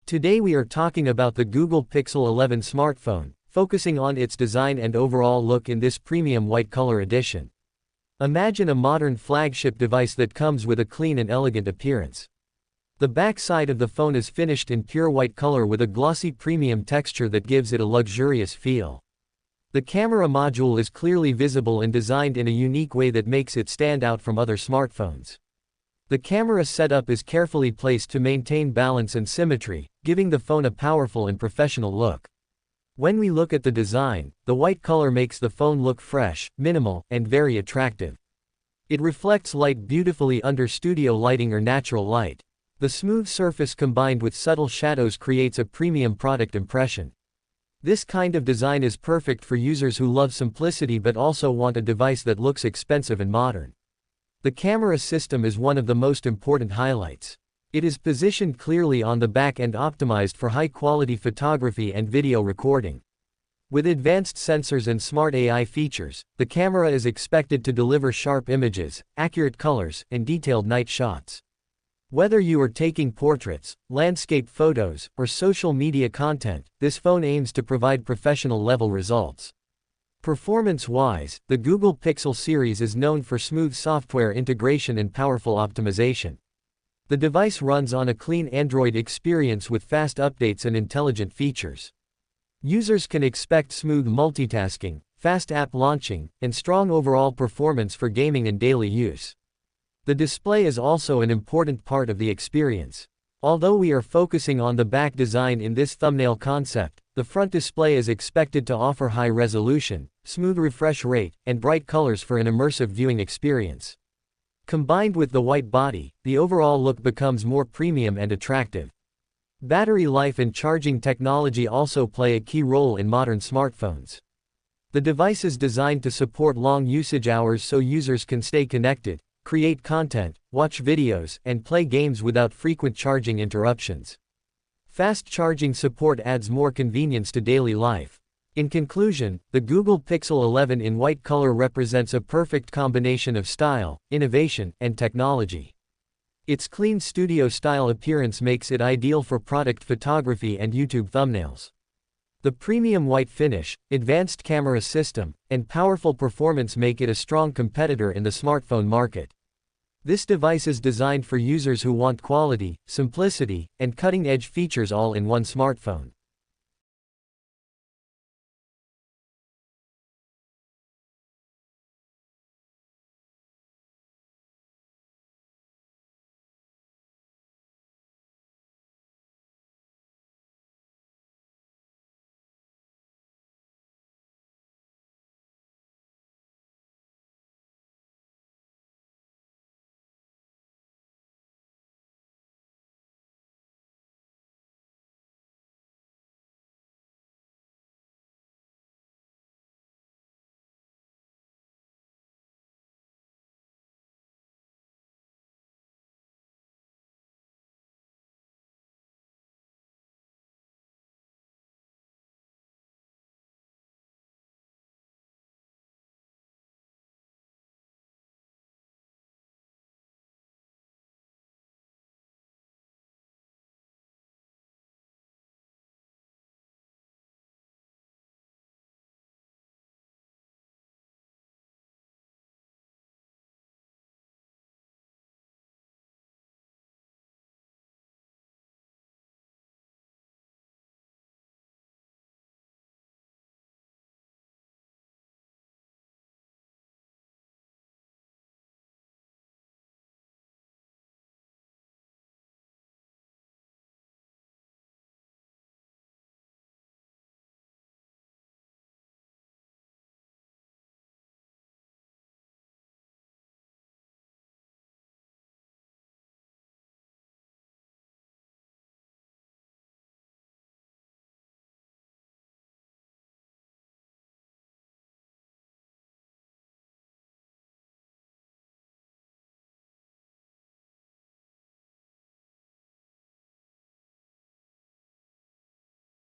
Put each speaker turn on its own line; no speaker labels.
Today we are talking about the Google Pixel 11 smartphone, focusing on its design and overall look in this premium white color edition. Imagine a modern flagship device that comes with a clean and elegant appearance. The back side of the phone is finished in pure white color with a glossy premium texture that gives it a luxurious feel. The camera module is clearly visible and designed in a unique way that makes it stand out from other smartphones. The camera setup is carefully placed to maintain balance and symmetry, giving the phone a powerful and professional look. When we look at the design, the white color makes the phone look fresh, minimal, and very attractive. It reflects light beautifully under studio lighting or natural light. The smooth surface combined with subtle shadows creates a premium product impression. This kind of design is perfect for users who love simplicity but also want a device that looks expensive and modern. The camera system is one of the most important highlights. It is positioned clearly on the back and optimized for high-quality photography and video recording. With advanced sensors and smart AI features, the camera is expected to deliver sharp images, accurate colors, and detailed night shots. Whether you are taking portraits, landscape photos, or social media content, this phone aims to provide professional-level results. Performance-wise, the Google Pixel series is known for smooth software integration and powerful optimization. The device runs on a clean Android experience with fast updates and intelligent features. Users can expect smooth multitasking, fast app launching, and strong overall performance for gaming and daily use. The display is also an important part of the experience. Although we are focusing on the back design in this thumbnail concept, the front display is expected to offer high resolution, smooth refresh rate, and bright colors for an immersive viewing experience. Combined with the white body, the overall look becomes more premium and attractive. Battery life and charging technology also play a key role in modern smartphones. The device is designed to support long usage hours so users can stay connected, create content, watch videos, and play games without frequent charging interruptions. Fast charging support adds more convenience to daily life. In conclusion, the Google Pixel 11 in white color represents a perfect combination of style, innovation, and technology. Its clean studio-style appearance makes it ideal for product photography and YouTube thumbnails. The premium white finish, advanced camera system, and powerful performance make it a strong competitor in the smartphone market. This device is designed for users who want quality, simplicity, and cutting-edge features all in one smartphone.